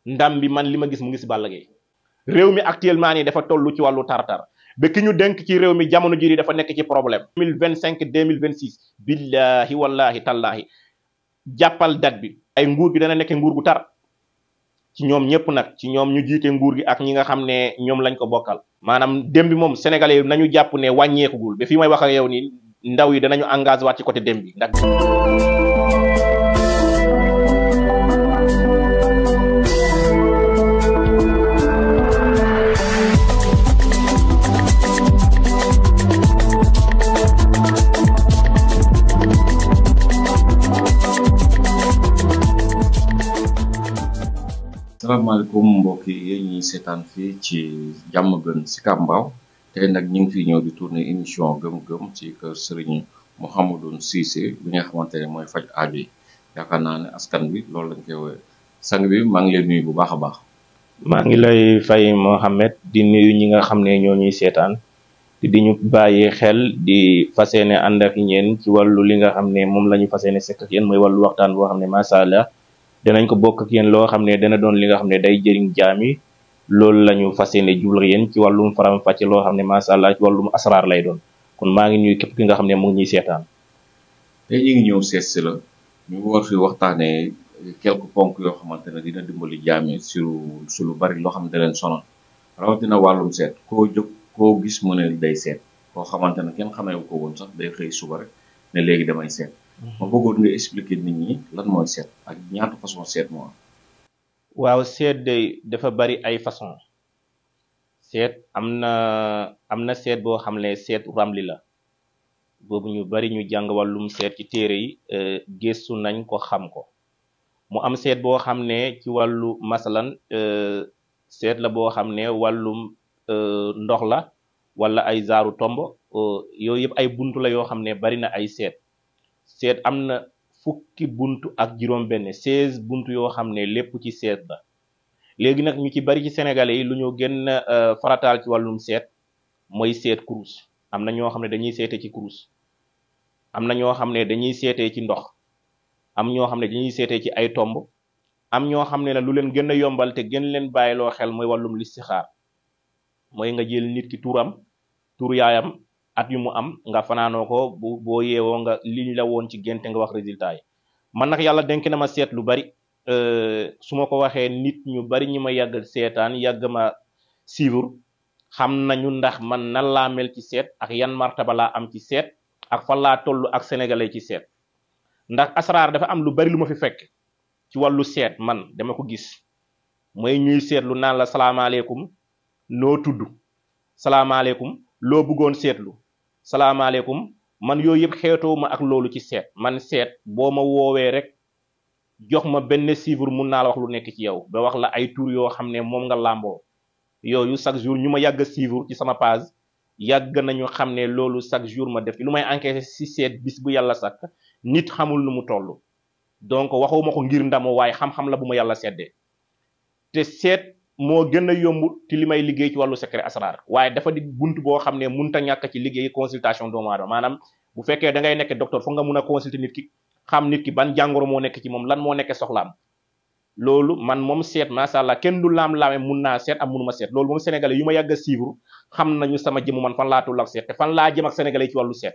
ndam bi man li ma gis mu ngi si Balla Gaye réew mi actuellement nii dafa toll ci wàllu tartar ba ki ñu denk ci réew mi jamono jii dafa nekk ci problème 2025 2026 billahi wallahi tallahi jàppal date bi ay nguur gi dana nekk nguur gu tar ci ñoom ñëpp nag ci ñoom ñu jiite nguur gi ak ñi nga xam ne ñoom lañ ko bokkal maanaam dem bi moom sénégalais yi nañu jàpp ne wàññeekugul ba fi may wax ak yow ni ndaw yi danañu engagé waat ci côté dem bi ndax salaamaaleykum mbokk yi yéen ñi seetaan fii ci Diamaguène Sicap Mbao tey nag ñu ngi fi ñëw di tourner émission gëm-gëm ci kër Serigne Mouhamadou Cissé bi nga xamante ne mooy faj aajo yi yaakaar naa ne askan bi loolu lañ koy woowee sang bi maa ngi lay nuyu bu baax a baax. maa ngi lay fay Mohamed di nuyu ñi nga xam ne ñoo ñuy seetaan di ñu bàyyi xel di fas yéene ànd ak ñeen ci wàllu li nga xam ne moom la ñu fas yéene sekk ak yéen mooy wàllu waxtaan boo xam ne macha allah. danañ ko bokk ak yéen loo xam ne dana doon li nga xam ne day jëriñ jaam yi loolu la ñu fas yéene jublu ak yéen ci wàllum faram-fàcce loo xam ne macha allah ci wàllum asraar lay doon kon maa ngi nuyu képp ki nga xam ne mu ngi ñuy seetaan. tey ñu ngi ñëw seet si la ñu war fi waxtaanee quelques ponk yoo xamante ne dina dimbali jaam yi su lu bari loo xam ne da leen sonal rawatina wàllum seet koo jóg koo gis mu ne day seet koo xamante ne kenn xamee ko woon sax day xëy suba rek ne léegi damay seet. ma bëggoon nga expliquer nit ñi lan mooy seet ak ñaata façon seet moo am. waaw seet day dafa bari ay façon seet am na seet boo xam ne seet ramli la boobu ñu bari ñu jàng wàllum seet ci téere yi gëstu nañ ko xam ko mu am seet boo xam ne ci wàllu masalan seet la boo xam ne wàllum ndox la wala ay zaaru tomb yooyu yëpp ay buntu la yoo xam ne bari na ay seet seet am na fukki buntu ak juróom benn 16 buntu yoo xam ne lépp ci seet la léegi nag ñu ci bari ci sénégalais yi lu ñu gën a farataal ci wàllum seet mooy seet kurus am na ñoo xam ne dañuy seete ci kurus am na ñoo xam ne dañuy seetee ci ndox am ñoo xam ne dañuy seetee ci ay tomb am ñoo xam ne lu leen gën a yombal te gën leen bàyyiloo xel mooy wàllum listixaar mooy nga jël nit ki turam tur yaayam at yu mu am nga fanaanoo ko boo yeewoo nga liñ la woon ci génte nga wax résultat yi man nag yàlla denk na ma seet lu bari su ma ko waxee nit ñu bari ñi ma yàgg seetaan yàgg ma suivre xam nañu ndax man nan laa mel ci seet ak yan martaba laa am ci seet ak fan laa toll ak sénégalais ci seet ndax asraar dafa am lu bari lu ma fi fekk ci wàllu seet man dama ko gis mooy ñuy seetlu naan la salaamaaleykum noo tudd salaamaaleykum loo bëggoon seetlu salaamaaleykum man yooyu yëpp xeetoo ma ak loolu ci seet man seet boo ma woowee rek jox ma benn chiffre mun naa la wax lu nekk ci yow ba wax la ay tur yoo xam ne moom nga làmboo yooyu chaque jour ñu ma yàgg a suivre ci sama page yàgg nañu xam ne loolu chaque jour ma def ci lu may enquêté si seet bis bu yàlla sàkk nit xamul nu mu toll donc waxuma ko ngir ndamo waaye xam-xam la bu ma yàlla seddee te seet moo gën a yomb ci li may liggéey ci wàllu secret asrar waaye dafa di bunt boo xam ne munta ñàkk ci liggéey consultation doomu aadama maanaam bu fekkee da ngay nekk docteur foog nga mun a consulter nit ki xam nit ki ban jàngoro moo nekk ci moom lan moo nekk soxlaam loolu man moom seet macha allah kenn du laam-laame mun naa seet am munuma seet loolu moom sénégalais yu ma yàgg a suivre xam nañu sama jëmm man fan laa toll ak seet te fan laa jëm ak sénégalais ci wàllu seet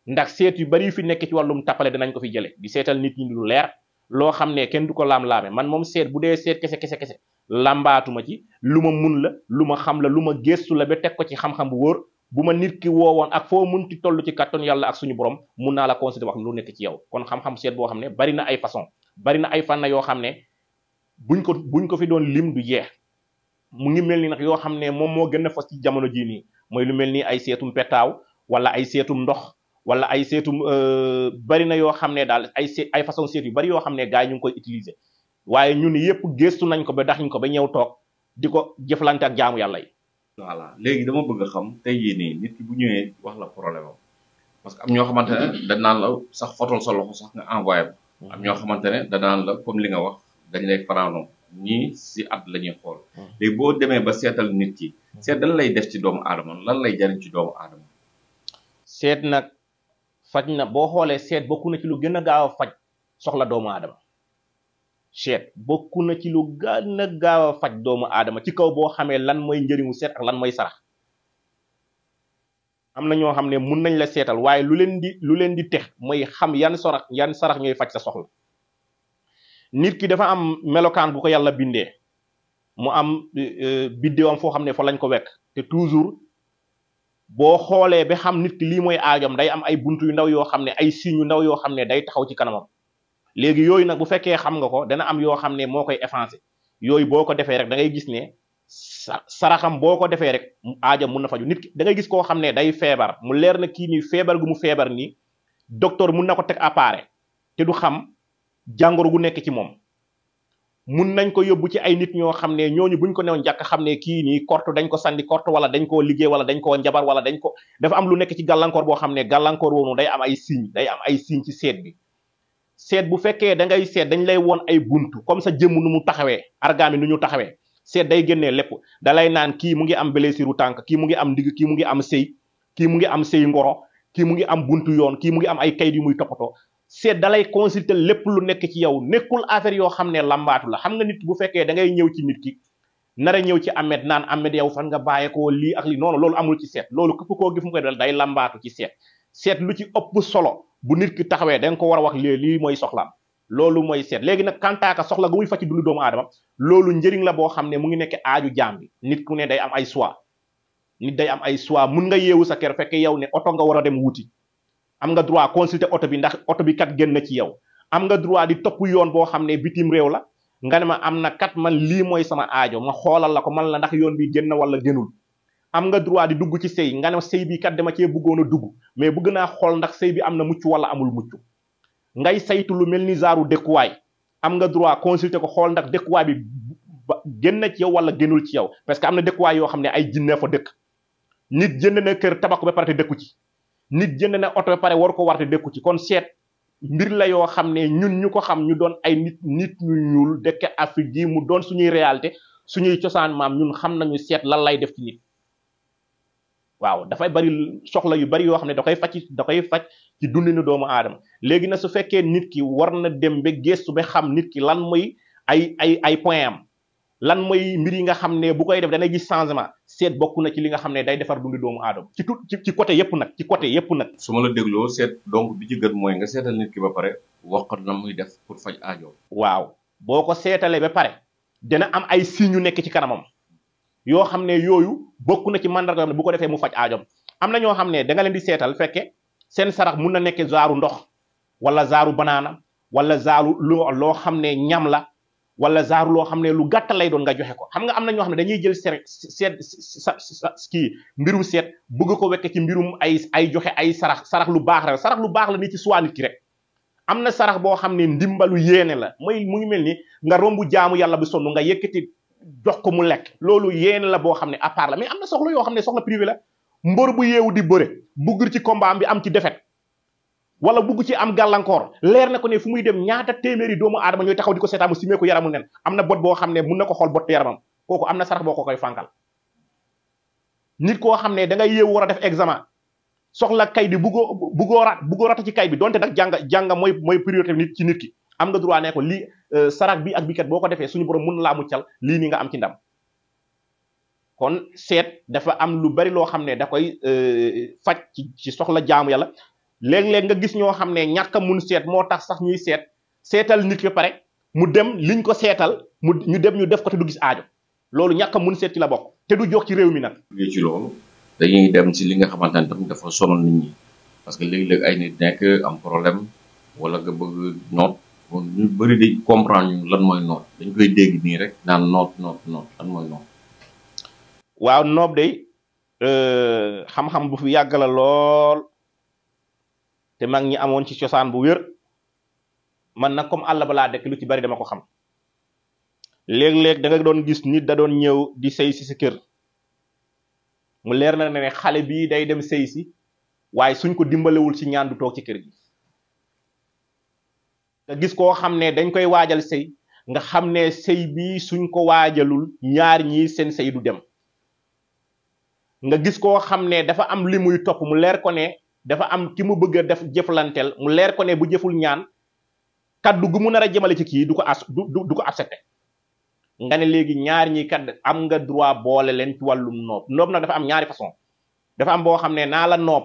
ndax seet yu bari yu fi nekk ci wàllum tappale danañ ko fi jële di seetal nit ñi lu leer loo xam ne kenn du ko laam-laame man moom seet bu dee seet kese lambaatuma ci lu ma mun la lu ma xam la lu ma gëstu la ba teg ko ci xam-xam bu wóor bu ma nit ki woowoon ak foo mun ci toll ci kattan yàlla ak suñu borom mun naa la considérer wax lu nekk ci yow kon xam-xam seet boo xam ne bari na ay façon bari na ay fànn yoo xam ne buñ ko fi doon lim du jeex mu ngi mel ni nag yoo xam ne moom moo gën a fas ci jamono jii nii mooy lu mel ni ay seetum petaaw wala ay seetum ndox wala ay seetum bari na yoo xam ne daal ay façon seet yu bari yoo xam ne gars yi ñu ngi koy utiliser waaye ñun yëpp gëstu nañ ko ba dax ñu ko ba ñëw toog di ko jëflante ak jaamu yàlla yi. voilà léegi dama bëgg a xam tey jii nii nit ki bu ñëwee wax la problème am parce que am ñoo xamante ne dañ naan la sax fotol sa loxo sax nga envoyé ko. am ñoo xamante ne dañ naan la comme li nga wax dañ lay fanaanoo ñii si at la ñuy xool. léegi boo demee ba seetal nit ki. seet lan lay def ci doomu aadama lan lay jariñ ci doomu aadama. seet nag faj na boo xoolee seet bokku na ci lu gën a gaaw a faj soxla doomu aadama. seet bokk na ci lu gën a gaaw a faj doomu aadama ci kaw boo xamee lan mooy njëriñu seet ak lan mooy sarax. am na ñoo xam ne mun nañ la seetal waaye lu leen di tex mooy xam yan sarax ñooy faj sa soxla. nit ki dafa am melokaan bu ko yàlla bindee mu am biddéewam foo xam ne fa lañ ko wekk te toujours boo xoolee ba xam nit ki lii mooy aajom day am ay buntu yu ndaw yoo xam ne ay signes yu ndaw yoo xam ne day taxaw ci kanamam. léegi yooyu nag bu fekkee xam nga ko dana am yoo xam ne moo koy effacé yooyu boo ko defee rek da ngay gis ne saraxam boo ko defee rek aajam mun na faju. nit ki da ngay gis koo xam ne day feebar mu leer na kii nii feebar gu mu feebar nii docteur mun na ko teg appareil te du xam jàngoro gu nekk ci moom. mun nañ ko yóbbu ci ay nit ñoo xam ne ñooñu buñ ko newoon jàkk xam ne kii nii korte dañ ko sandi korte wala dañ koo liggéey wala dañ koo njabar wala dafa am lu nekk ci gàllankoor boo xam ne gàllankoor woowu day am ay signe ci seet bi. seet bu fekkee da ngay seet dañ lay woon ay buntu comme sa jëmm nu mu taxawee argaami nu ñu taxawee seet day génnee lépp da lay naan kii mu ngi am blessure tànk kii mu ngi am ndigg kii mu ngi am sëy kii mu ngi am sëy ngoro kii mu ngi am buntu yoon kii mu ngi am ay kayit yu muy toppatoo. seet da lay consulter lépp lu nekk ci yow nekkul affaire yoo xam ne lambaatu la. xam nga nit bu fekkee da ngay ñëw ci nit ki nar a ñëw ci Ahmed naan Ahmed yow fan nga bàyyeekoo lii ak lii noonu loolu amul ci seet. loolu képp koo gis mu koy dal day lambaatu ci seet. seet lu ci ëpp solo bu nit ki taxawee da nga ko war a wax lii mooy soxlaam loolu mooy seet. léegi nag kantaaka soxla gu muy faj ci dundu doomu aadama loolu njëriñ la boo xam ne mu ngi nekk aaju jaam bi. nit ku ne day am ay choix mun nga yeewu sa kër fekk yow ne oto nga war a dem wuti am nga droit consulter oto bi ndax oto bi kat génn na ci yow. am nga droit di topp yoon boo xam ne bitim réew la nga ne ma am na kat man lii mooy sama aajo ma xoolal la ko man la ndax yoon bi génn wala génnul. am nga droit di dugg ci sëy nga ne sëy bi kat dama cee bëggoon a dugg mais bëgg naa xool ndax sëy bi am na mucc wala amul mucc. ngay saytu lu mel ni zaaru dëkkuwaay am nga droit consulter ko xool ndax dëkkuwaay bi génn na ci yow wala génnul ci yow parce que am na dëkkuwaay yoo xam ne ay jinne fa dëkk. nit jënd na kër tabax ko ba pare te dëkku ci. nit jënd na oto ba pare war ko war te dëkku ci. kon seet mbir la yoo xam ne ñun ñu ko xam ñu doon ay nit ñu ñuul dëkk Afrique gi mu doon suñuy réalité suñuy cosaan maam ñun xam nañu seet lan lay def ci nit. waaw dafay bari soxla yu bari yoo xam ne da koy faj ci dundinu doomu aadama. léegi na su fekkee nit ki war na dem ba gëstu ba xam nit ki lan mooy ay point am lan mooy mbir yi nga xam ne bu koy def danay gis changement seet bokk na ci li nga xam ne day defar dundu doomu aadama ci côté yépp nag. su ma la dégloo seet donc bi ci gën mooy nga seetal nit ki ba pare wax ko na muy def pour faj aajo. waaw boo ko seetalee ba pare dina am ay signes yu nekk ci kanamam yoo xam ne yooyu bokk na ci mandarga yoo xam ne bu ko defee mu faj aajoom. am na ñoo xam ne da nga leen di seetal fekke seen sarax mun na nekk zaaru ndox wala zaaru banaana wala zaaru loo xam ne ñam la wala zaaru loo xam ne lu gàtt lay doon nga joxe ko. xam nga am na ñoo xam ne dañuy jël seet kii mbirum seet bëgg ko wekke ci mbirum ay joxe ay sarax lu baax rek sarax lu baax la ni ci soit nit ki rek. am na sarax boo xam ne ndimbalu yéene la mooy mu ngi mel ni nga romb jaamu yàlla bi sonn nga yëkkati jox ko mu lekk loolu yéene la boo xam ne à part la mais am na soxla yoo xam ne soxla privé la. mbër bu yeewu di bëre bugg ci combat bi am ci defet wala bugg ci am gàllankoor leer na ko ne fu muy dem ñaata téeméeri doomu aadama ñooy taxaw di ko seetaan mu simee ko yaramu nen am na bot boo xam ne mun na ko xool bot yaramam kooku am na sarax boo ko koy fànkal. nit koo xam ne da ngay yeewu war a def examen soxla kay bi buggoo rata ci kay bi donte nag jàng mooy priorité nit ci nit ki am nga droit ne ko lii sarax bi ak bi kat boo ko defee suñu borom mun na laa muccal lii ni nga am ci ndam. kon seet dafa am lu bari loo xam ne da koy faj ci soxla jaamu yàlla. léeg-léeg nga gis ñoo xam ne ñàkk a mun seet moo tax sax ñuy seetal nit ki pare mu dem liñ ko seetal ñu def ko te du gis aajo loolu ñàkk a mun seet ci la bokk te du jox ci réew mi nag. ci loolu dañuy dem ci li nga xamante ne tam dafa sonal nit ñi parce que léeg-léeg ay nit nekk am problème wala nga bëgg noot ñu bëri di comprendre ñu lan mooy noot dañ koy dégg nii rek naan noot lan mooy noot. waaw noob day xam-xam bu fi yàgg la lool te mag ñi amoon ci cosaan bu wér man nag comme àll balaa dëkk lu ci bari dama ko xam. léeg-léeg da nga doon gis nit da doon ñëw di sëy si sa kër mu leer na ne xale bii day dem sëy si waaye suñ ko dimbalewul ci ñaan du toog ci kër gi. nga gis koo xam ne dañ koy waajal sëy nga xam ne sëy bi suñ ko waajalul ñaar ñii seen sëy du dem. nga gis koo xam ne dafa am li muy topp mu leer ko ne dafa am ki mu bëgg a def jëflanteel mu leer ko ne bu jëful ñaan kaddu gu mu nar a jëmale ci kii du ko accepté nga ne léegi ñaar ñi kat am nga droit boole leen ci wàllum noob nag dafa am ñaari façon dafa am boo xam ne naa la noob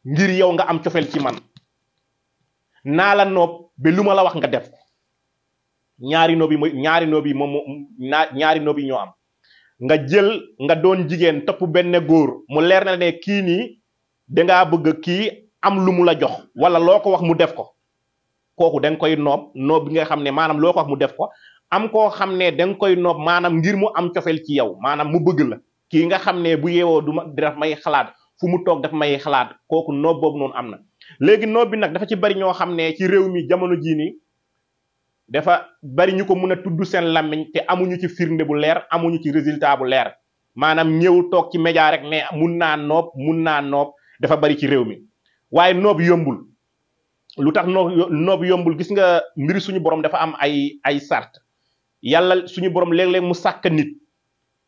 ngir yow nga am cofeel ci man naa la noob ba lu ma la wax nga def ñaari noob yi ñoo am nga jël nga doon jigéen topp benn góor mu leer na ne kii nii dangaa bëgg kii am lu mu la jox wala loo ko wax mu def ko kooku da nga koy noob bi nga xam ne maanaam loo ko wax mu def ko am koo xam ne da nga koy noob maanaam ngir mu am cofeel ci yow maanaam mu bëgg la kii nga xam ne bu yeewoo daf may xalaat fu mu toog daf may xalaat kooku noob boobu noonu am na léegi noob bi nag dafa ci bari ñoo xam ne ci réew mi jamono jii nii dafa bari ñu ko mën a tudd seen làmmiñ te amuñu ci firnde bu leer amuñu ci résultat bu leer maanaam ñëw toog ci média rek ne mun naa noob dafa bari ci réew mi waaye noob yombul lu tax noob yombul gis nga mbiri suñu borom dafa am ay sart yàlla suñu borom léeg-léeg mu sàkk nit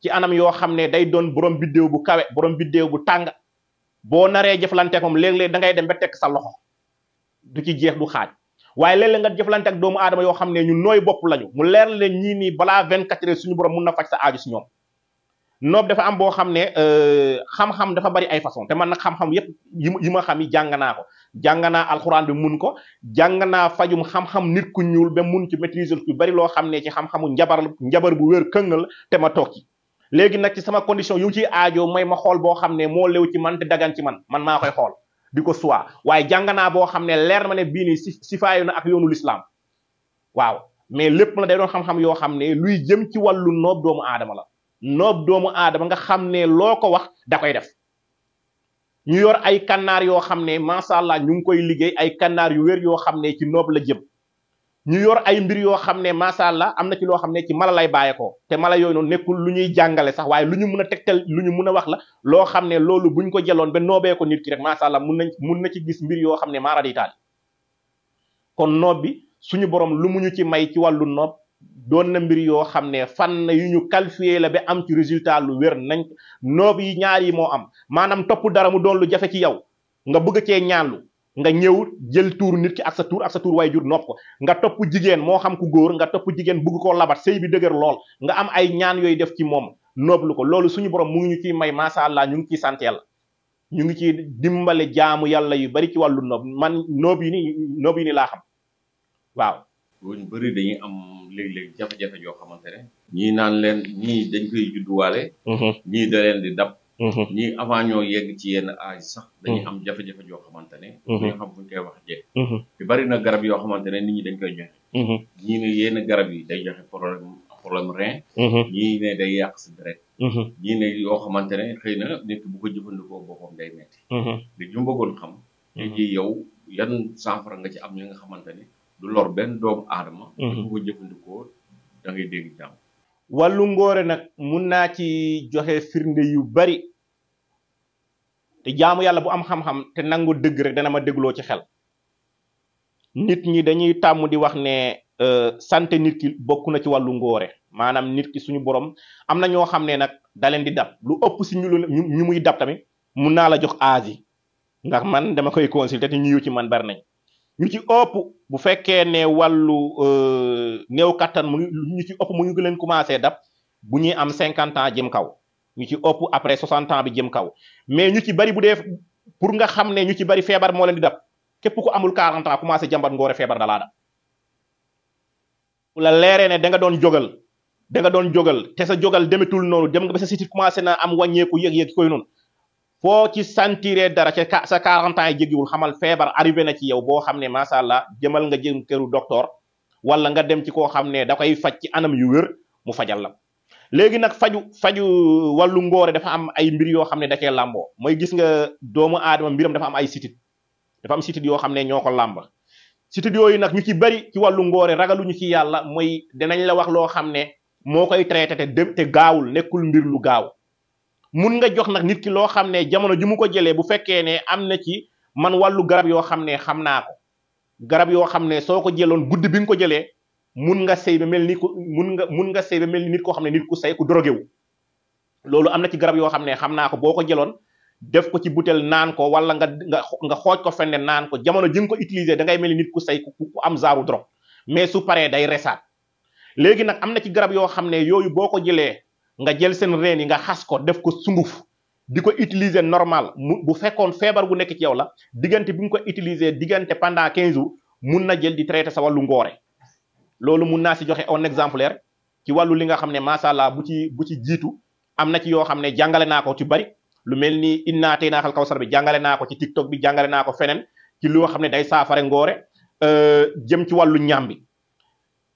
ci anam yoo xam ne day doon borom biddéew bu kawe borom biddéew bu tàng boo naree jëflanteek moom léeg-léeg da ngay dem ba tekk sa loxo du ci jeex du xaaj waaye léeg-léeg nga jëflante ak doomu aadama yoo xam ne ñu nooy bopp lañu mu leer leen ñii nii balaa 24 heures suñu borom mun na faj sa aaju si ñoom noob dafa am boo xam ne xam-xam dafa bari ay façon te man nag xam-xam yépp yi ma xam yi jàng naa ko jàng naa alxuraan bi mun ko jàng naa fajum xam-xam nit ku ñuul ba mun ci maîtriser lu bari loo xam ne ci xam-xamu njabar bu wér këngal te ma toog ci léegi nag ci sama condition yu ciy aajo may ma xool boo xam ne moo lew ci man te dagan ci man maa koy xool di ko suwaa waaye jàng naa boo xam ne leer ma ne bii nii si faayu na ak yoonu lislaam waaw mais lépp na day doon xam-xam yoo xam ne luy jëm ci wàllu noob doomu aadama la noob doomu aadama nga xam ne loo ko wax da koy def ñu yor ay kannaar yoo xam ne macha allah ñu ngi koy liggéey ay kannaar yu wér yoo xam ne ci noob la jëm ñu yor ay mbir yoo xam ne macha allah am na ci loo xam ne ci mala lay bàyyeekoo te mala yooyu noonu nekkul lu ñuy jàngale sax waaye lu ñu mun a tegtal lu ñu mun a wax la loo xam ne loolu buñ ko jëloon ba noobee ko nit ki rek macha allah mun na ci gis mbir yoo xam ne maara di taal kon noob bi suñu borom lu mu ñu ci may ci wàllu noob doon na mbir yoo xam ne fan yu ñu qualifié la ba am ci résultat lu wér nañ noob yi ñaar yi moo am maanaam topp dara mu doon lu jafe ci yow nga bëgg cee ñaanlu nga ñëw jël tuur nit ki ak sa tuur way jur nopp ko nga topp jigéen moo xam ku góor nga topp jigéen bëgg koo labat sëy bi dëgër lool nga am ay ñaan yooyu def ci moom nooblu ko loolu suñu borom mu ngi ñu ciy may macha allah ñu ngi ciy sant yàlla ñu ngi ciy dimbale jaamu yàlla yu bari ci wàllu noob man noob yi ni laa xam waaw. ñu bëri dañuy am léeg-léeg jafe-jafe yoo xamante ne. ñii naan leen ñii dañ koy judduwaale. ñii da leen di dab. ñii avant ñoo yegg ci yenn âge sax dañuy am jafe-jafe yoo xamante ne ñu xam fuñ koy wax jeeg te bari na garab yoo xamante ne nit ñi dañ koy joxe ñii ne yenn garab yi day joxe problème rein ñii ne day yàq si deret ñii ne yoo xamante ne xëy na nit bu ko jëfandikoo boppam day metti li ñu bëggoon xam te ji yow yan saafara nga ci am ñi nga xamante ne du lor benn doomu aadama bu ko jëfandikoo da ngay dégg jàmm wàllu ngóore nag mun naa ci joxe firnde yu bari te jaamu yàlla bu am xam-xam te nangu dëgg rek dana ma dégloo ci xel nit ñi dañuy tàmm di wax ne santé nit ki bokk na ci wàllu ngóore maanaam nit ki suñu borom am na ñoo xam ne nag da leen di dab lu ëpp si ñu muy dab tamit mun naa la jox aasi ndax man dama koy consulter te ñu ci man bari nañ ñu ci ëpp bu fekkee ne wàllu néew kattan ñu ci ëpp mu ngi leen commencé dab bu ñuy am 50 ans jëm kaw ñu ci ëpp après 60 ans bi jëm kaw mais ñu ci bari bu dee pour nga xam ne ñu ci bari feebar moo leen di dab képp ku amul 40 ans commencé jàmbat ngoore feebar dalaa dab la leeree ne da nga doon jógal te sa jógal demetul noonu dem nga ba sa sitit commencé na am wàññeeku yëg-yëg koy noonu foo ci sentiré dara ca sa 40 ans yi jéggiwul xamal feebar arrivé na ci yow boo xam ne macha allah jëmal nga jëm këru docteur wala nga dem ci koo xam ne da koy faj ci anam yu wér mu fajal la léegi nag faju wàllu ngóore dafa am ay mbir yoo xam ne da cee làmboo mooy gis nga doomu aadama mbiram dafa am ay sitit dafa am sitit yoo xam ne ñoo ko làmba sitit yooyu nag ñu ci bari ci wàllu ngóore ragaluñu ci yàlla mooy dinañ la wax loo xam ne moo koy traité te gaawul nekkul mbir lu gaaw mun nga jox nag nit ki loo xam ne jamono ju mu ko jëlee bu fekkee ne am na ci man wàllu garab yoo xam ne xam naa ko garab yoo xam ne soo ko jëloon guddi bi nga ko jëlee mun nga sëy ba mel ni ku mun nga sëy ba mel ni nit koo xam ne nit ku sëy ku drogué wu loolu am na ci garab yoo xam ne xam naa ko boo ko jëloon def ko ci butel naan ko wala nga xooj ko fende naan ko jamono ji nga ko utiliser da ngay mel ni nit ku sëy ku am zaaru drogue mais su paree day resaat. léegi nag am na ci garab yoo xam ne yooyu boo ko jëlee nga jël seen reen yi nga xas ko def ko sunguf di ko utiliser normal bu fekkoon feebar bu nekk ci yow la diggante bi nga ko utiliser diggante pendant 15 jours mun na jël di traiter sa wàllu ngoore. loolu mun naa si joxe un exemplaire ci wàllu li nga xam ne macha allah bu ci jiitu am na ci yoo xam ne jàngale naa ko ci bari lu mel ni innaa ataynakal kawsar bi jàngale naa ko ci TikTok bi jàngale naa ko feneen ci loo xam ne day saafare ngoore jëm ci wàllu ñam bi.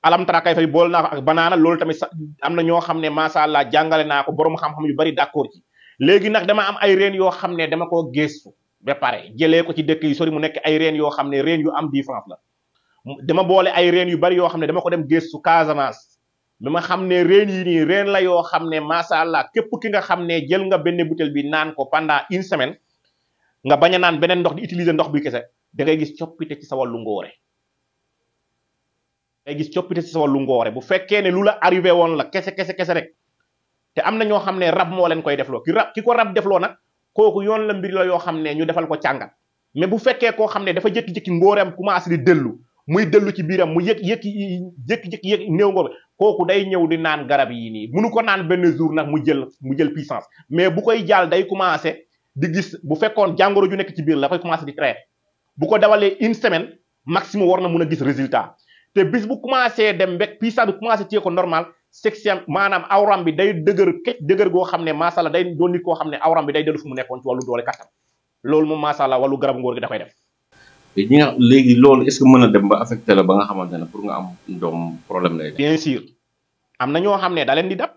alam tara kayfa bi bool naa ko ak banaana loolu tamit am na ñoo xam ne macha allah jàngale naa ko borom xam-xam yu bari d'accord ci. léegi nag dama am ay reen yoo xam ne dama koo gëstu ba pare jëlee ko ci dëkk yu sori mu nekk ay reen yoo xam ne reen yu am différence la dama boole ay reen yu bari yoo xam ne dama ko dem gëstu Casamance ba ma xam ne reen yi nii reen la yoo xam ne macha allah képp ki nga xam ne jël nga benn butéel bi naan ko pendant une semaine nga bañ a naan beneen ndox di utiliser ndox bi kese da ngay gis coppite ci sa wàllu ngoore. ngay gis coppite ci sa wàllu ngoore bu fekkee ne lu la arrivé woon la kese rek. te am na ñoo xam ne rab moo leen koy defloo ki ko rab defloo nag kooku yoon la mbir la yoo xam ne ñu defal ko càngat mais bu fekkee koo xam ne dafa jékki-jékki ngóoreem commencé di dellu muy dellu ci biiram mu jékki-jékki néew ngóor kooku day ñëw di naan garab yi nii munu ko naan benn jour nag mu jël puissance mais bu koy jàll day commencé di gis bu fekkoon jàngoro ju nekk ci biir la koy commencé di traiter bu ko dawalee une semaine maximum war na mun a gis résultat te bis bu commencé dem mbek puissance bi commencé téye ko normal section maanaam awram bi day dëgër goo xam ne macha allah day doon nit koo xam ne awram bi day dellu fu mu nekkoon ci wàllu doole kattan loolu moom macha allah wàllu garabu ngóor gi da koy def. ñi nga léegi loolu est-ce que mën na dem ba affecté la ba nga xamante ne pour nga am doom problème lay def. bien sûr am na ñoo xam ne da leen di dab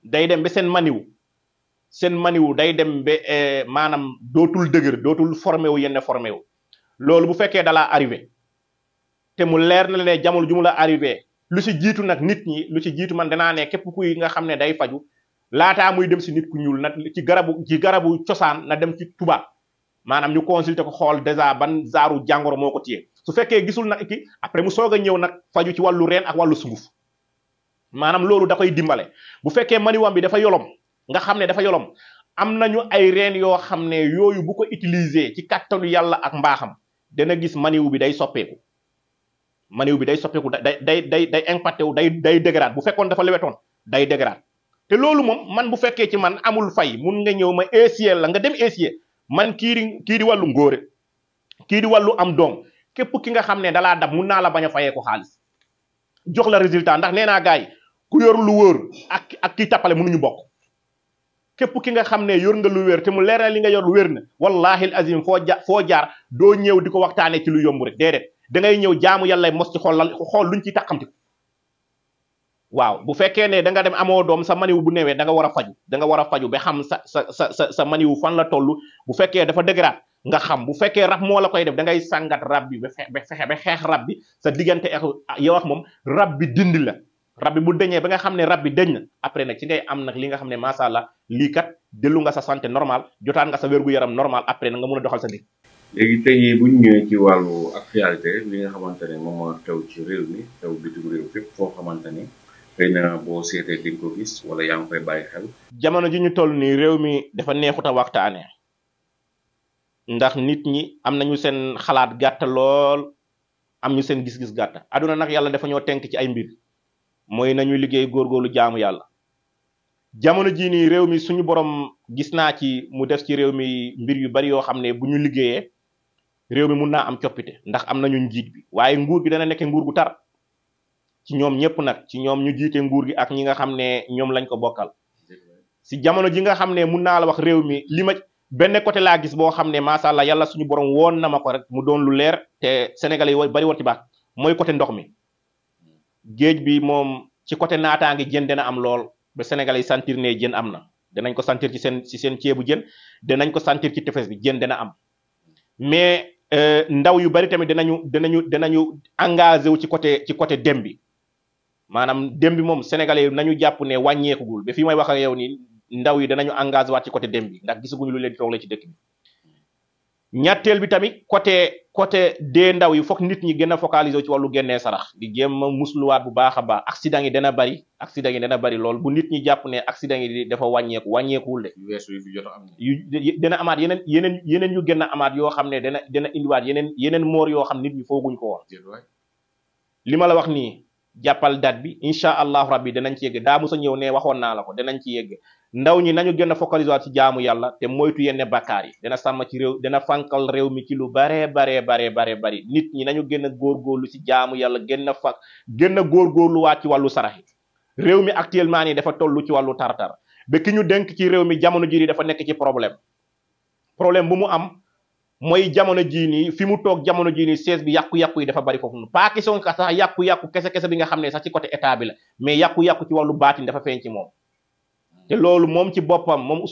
day dem ba seen maniwu day dem ba maanaam dootul dëgër dootul formé wu yenn formé wu loolu bu fekkee dalaa arrivé te mu leer na la ne jamono ju mu la arrivé. lu ci jiitu nag nit ñi lu ci jiitu man danaa ne képp kuy nga xam ne day faju laataa muy dem si nit ku ñuul nag ci garabu cosaan na dem ci tubaab maanaam ñu consulter ko xool dèjà ban zaaru jàngoro moo ko téye su fekkee gisul nag ki après mu soog a ñëw nag faju ci wàllu reen ak wàllu sunguf maanaam loolu da koy dimbale bu fekkee maniwam bi dafa yolom nga xam ne dafa yolom am nañu ay reen yoo xam ne yooyu bu ko utiliser ci kattanu yàlla ak mbaaxam dana gis maniw bi day soppeeku maniw bi day soppeeku day impacté wu day dégrade bu fekkoon dafa lewetoon day dégrade te loolu moom man bu fekkee ci man amul fay mun nga ñëw ma essayer la nga dem essayer man kii di wàllu ngóore kii di wàllu am doom képp ki nga xam ne dalaa dab mun naa la bañ a fayee ko xaalis jox la résultat ndax nee naa gars yi ku yor lu wóor ak kii tappale mënuñu bokk képp ki nga xam ne yor nga lu wér te mu leer na li nga yor lu wér na wallahi azim foo jaar doo ñëw di ko waxtaanee ci lu yomb rek déedéet da ngay ñëw jaamu yàlla mos ci xool luñ ciy tàqamti waaw bu fekkee ne da nga dem amoo doom sa maniwu bu newee da nga war a faju ba xam sa maniwu fan la toll bu fekkee dafa dégrade nga xam bu fekkee rab moo la koy def da ngay sàngat rab bi ba fexe ba xeex rab bi sa diggante ak yow ak moom rab bi dindi la rab bi bu deñee ba nga xam ne rab bi deñ na après nag ci ngay am nag li nga xam ne macha allah lii kat dellu nga sa santé normal jotaan nga sa wér-gu-yaram normal après nag nga mën a doxal sa nit. léegi tey bu ñu ñëwee ci wàllu actualité li nga xamante ne moom moo xew ci réew mi xew bitim réew fépp foo xamante ni xëy na boo seetee di nga ko gis wala yaa ngi koy bàyyi xel. jamono ji ñu toll nii réew mi dafa neexut a waxtaanee ndax nit ñi am nañu seen xalaat gàtt lool am ñu seen gis-gis gàtt aduna nag yàlla dafa ñoo tenk ci ay mbir mooy nañu liggéey góorgóorlu jaamu yàlla jamono jii nii réew mi suñu borom gis naa ci mu def ci réew mi mbir yu bari yoo xam ne bu ñu liggéeyee réew mi mun naa am coppite ndax am nañu njiit bi waaye nguur gi dana nekk nguur gu tar ci ñoom ñëpp nag ci ñoom ñu jiite nguur gi ak ñi nga xam ne ñoom lañ ko bokkal si jamono ji nga xam ne mun naa la wax réew mi li ma benn côté laa gis boo xam ne macha allah yàlla suñu borom woon na ma ko rek mu doon lu leer te sénégalais yi bari war ci baax mooy côté ndox mi géej bi moom ci côté naataangi jën dana am lool ba sénégalais yi sentir ne jën am na danañ ko sentir ci seen ceebu jën danañ ko sentir ci tefes bi jën dana am mais ndaw yu bari tamit danañu engagé wu ci côté dem bi maanaam dem bi moom sénégalais yi nañu jàpp ne wàññeekugul ba fii may wax ak yow nii ndaw yi danañu engagé waat ci côté dem bi ndax gisaguñu lu leen di tooglee ci dëkk bi ñetteel bi tamit côté dee ndaw yi foog nit ñi gën a focaliser ci wàllu génnee sarax di jéem a musluwaat bu baax a baax accident yi dana bari lool bu nit ñi jàpp ne accident yi dafa wàññeekuwul de weesu yu fi jot am dana amaat yeneen yu gën a amaat yoo xam ne dana indiwaat yeneen moor yoo xam nit ñi fooguñ ko woon li ma la wax nii jàppal date bi incha allahu rabbi danañ ci yegg daa musa ñëw ne waxoon naa la ko danañ ci yegg ndaw ñi nañu gën a focaliser ci jaamu yàlla te moytu yenn bakkaar yi dana sàmm ci réew dana fànkal réew mi ci lu baree bari nit ñi nañu gën a góorgóorlu ci jaamu yàlla gën a góorgóorluwaat ci wàllu saraxi réew mi actuellement nii dafa toll ci wàllu tartar ba ki ñu dénk ci réew mi jamono jii dafa nekk ci problème bu mu am mooy jamono jii nii fi mu toog jamono jii nii siège bi yàqu-yàqu yi dafa bari foofu noonu pas question ka sax yàqu-yàqu kese bi nga xam ne sax ci côté état bi la mais yàqu-yàqu ci wàllu baatin dafa feeñ ci moom te loolu moom ci boppam moom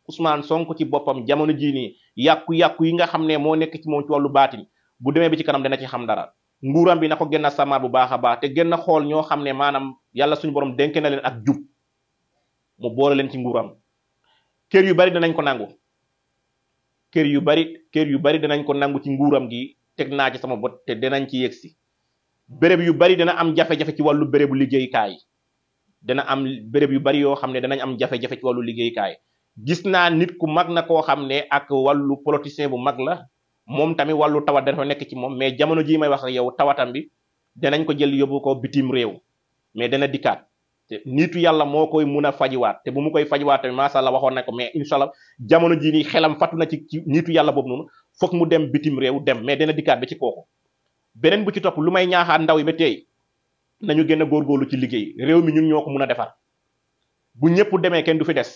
Ousmane Sonko ci boppam jamono jii nii yàqu-yàqu yi nga xam ne moo nekk ci moom ci wàllu baatin bu demee bi ci kanam dana ci xam dara nguuram bi na ko gën a samaat bu baax a baax te gën a xool ñoo xam ne maanaam yàlla suñu borom dénk na leen ak jub mu boole leen ci nguuram kër yu bari danañ ko nangu kër yu bari danañ ko nangu ci nguuram gi teg naa ci sama bot te danañ ci yegsi béréb yu bari dana am jafe-jafe ci wàllu bérébu liggéeykaay dana am béréb yu bari yoo xam ne danañ am jafe-jafe ci wàllu liggéeykaay gis naa nit ku mag na koo xam ne ak wàllu politicien bu mag la moom tamit wàllu tawat dafa nekk ci moom mais jamono jii may wax ak yow tawatam bi danañ ko jël yóbbu ko bitim réew mais dana dikkaat te nitu yàlla moo koy mun a fajiwaat te bu mu koy fajiwaat tamit macha allah waxoon nañ ko mais incha allah jamono jii nii xelam fàttu na ci nitu yàlla boobu noonu foog mu dem bitim réew dem mais dana dikkaat ba ci kooku beneen bu ci topp lu may ñaaxaat ndaw yi ba tey nañu gën a góorgóorlu ci liggéey réew mi ñun ñoo ko mun a defar bu ñëpp demee kenn du fi des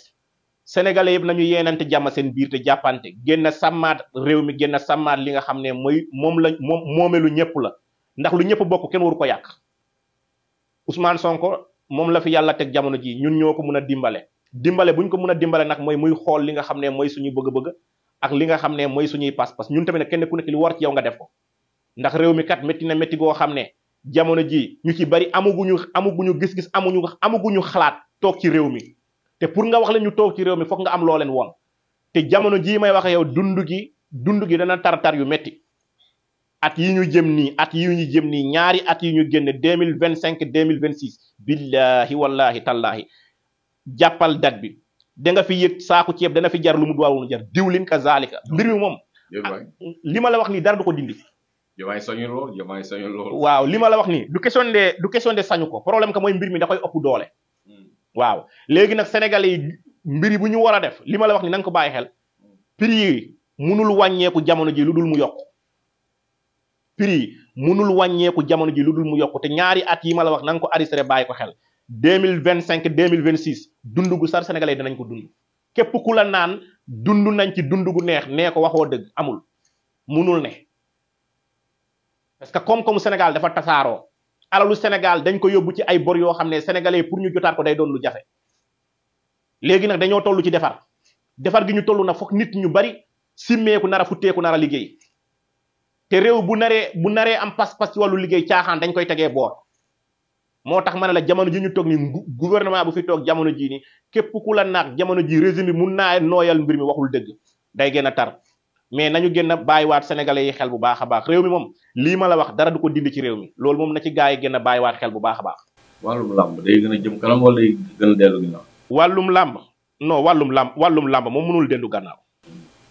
sénégalais yëpp nañu yeenante jàmm seen biir te jàppante génn sàmmaat réew mi génn sàmmaat li nga xam ne moomelu ñëpp la ndax lu ñëpp bokk kenn waru ko yàq Ousmane Sonko moom la fi yàlla teg jamono ji ñun ñoo ko mun a dimbale buñ ko mun a dimbale nag mooy muy xool li nga xam ne mooy suñu bëgg-bëgg ak li nga xam ne mooy suñuy pas-pas ñun tamit nag kenn ku nekk li war ci yow nga def ko ndax réew mi kat métti na métti goo xam ne jamono ji ñu ci bari amaguñu gis-gis amaguñu xalaat toog ci réew mi te pour nga wax leen ñu toog ci réew mi foog nga am loo leen woon te jamono jii may wax yow dund gi dana tar yu métti at yi ñu jëm nii ñaari at yi ñu génne 2025 2026 billahi wallahi tallahi jàppal dat bi da nga fi yëg saaku ceeb dana fi jar lu mu duwaawul jar diwlin ka zalika mbir mi moom li ma la wax nii dara du ko dindi Diomaye sañul lool waaw li ma la wax nii du question de sañu ko problème que mooy mbir mi da koy ëpp doole waaw léegi nag sénégalais yi mbir yi bu ñu war a def li ma la wax ni na nga ko bàyyi xel prix yi munul wàññeeku jamono ji lu dul mu yokk te ñaari at yi ma la wax na nga ko arrêté bàyyi ko xel 2025 2026 dund gu sar sénégalais danañ ko dund képp ku la naan dund nañ ci dund gu neex nee ko waxoo dëgg amul munul ne parce que koom-koomu Sénégal dafa tasaaroo alalu Sénégal dañ ko yóbbu ci ay bor yoo xam ne sénégalais pour ñu jotaat ko day doon lu jafe léegi nag dañoo toll ci defar gi ñu toll na foog nit ñu bari simmeeku nar a futteeku nar a liggéey te réew bu naree am pas-pas ci wàllu liggéey caaxaan dañ koy tegee boor moo tax ma ne la jamono ji ñu toog ni gouvernement bu fi toog jamono ji ni képp ku la naag jamono ji régime bi mun naa nooyal mbir mi waxul dëgg day gën a tar mais nañu gën a bàyyiwaat sénégalais yi xel bu baax a baax réew mi moom lii ma la wax dara du ko dindi ci réew mi loolu moom na ci gaa yi gën a bàyyiwaat xel bu baax a baax. wàllum làmb day gën a jëm kanam wala day gën a dellu ginnaaw. wàllum làmb moom mënul dellu gannaaw.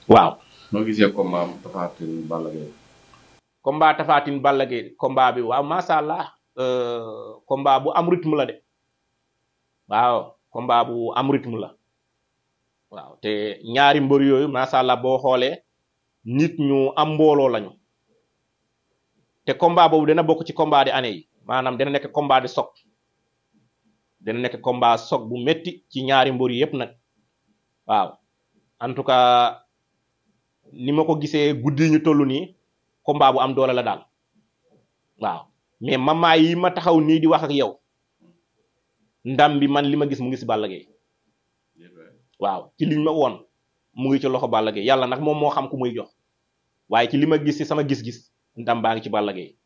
waaw. noo gisee combat Tapha Tine Balla Gaye. combat Tapha Tine Balla Gaye combat bi waaw macha allah combat bu am rythme la de waaw combat bu am rythme la waaw te ñaari mbër yooyu macha allah boo xoolee. nit ñu am mbooloo lañu te combat boobu dana bokk ci combat di année yi maanaam dana nekk combat de choc bu métti ci ñaari mbër yépp nag waaw en tout cas ni ma ko gisee guddi ñu toll nii combat bu am doole la daal waaw mais mama yi ma taxaw nii di wax ak yow ndam bi man li ma gis mu ngi si Balla Gaye waaw ci liñ ma woon mu ngi ci loxo Balla Gaye yàlla nag moom moo xam ku muy jox waaye ci li ma gis ci sama gis-gis ndam baa ngi ci Balla Gaye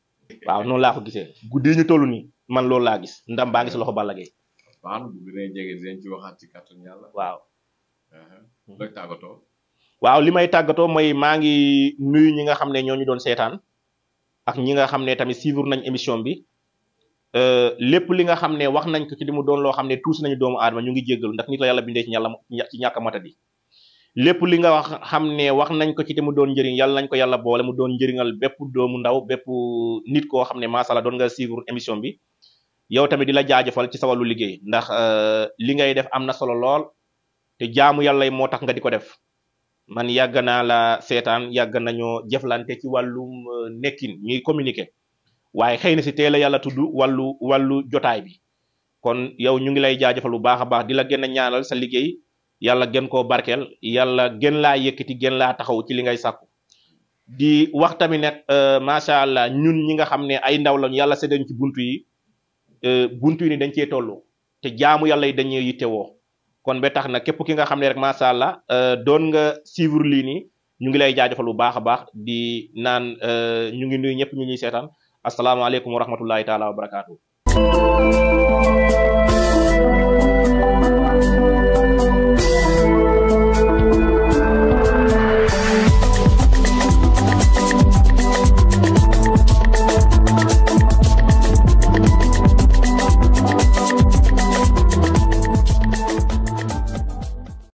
waaw noonu laa ko gisee guddi ñu toll nii man loolu laa gis ndam baa ngi ci loxo Balla Gaye. waaw bu gënee jege dinañ ci waxaat ci kàttan yàlla. waaw. looy tàggatoo. waaw li may tàggatoo mooy maa ngi nuyu ñi nga xam ne ñoo ñu doon seetaan ak ñi nga xam ne tamit suivre nañ émission bi lépp li nga xam ne wax nañ ko ci li mu doon loo xam ne tuuti nañu doomu aadama ñu ngi jéggalu ndax nit la yàlla bindee ci ñàkk a matadi lépp li nga wax xam ne wax nañ ko ci te mu doon njëriñ yàlla nañ ko yàlla boole mu doon njëriñal bépp doomu ndaw bépp nit koo xam ne macha allah doon nga suivre émission bi yow tamit di la jaajëfal ci sa wàllu liggéey ndax li ngay def am na solo lool te jaamu yàlla moo tax nga di ko def man yàgg naa la seetaan yàgg nañoo jëflante ci wàllum nekkin ñuy communiquer waaye xëy na si teel a yàlla tudd wàllu jotaay bi kon yow ñu ngi lay jaajëfal bu baax a baax di la gën a ñaanal sa liggéey yàlla gën koo barkeel yàlla gën laa yëkkati gën laa taxaw ci li ngay sàkku di wax tamit nag macha allah ñun ñi nga xam ne ay ndaw lañu yàlla séddañ ci buntu yi ni dañ cee toll te jaamu yàlla yi dañuy yittewoo kon ba tax na képp ki nga xam ne rek macha allah doon nga suivre lii nii ñu ngi lay jaajëfal bu baax a baax di naan ñu ngi nuyu ñëpp ñu ñuy seetaan asalaamaaleykum wa rahmatullahi taala wa barakaatu.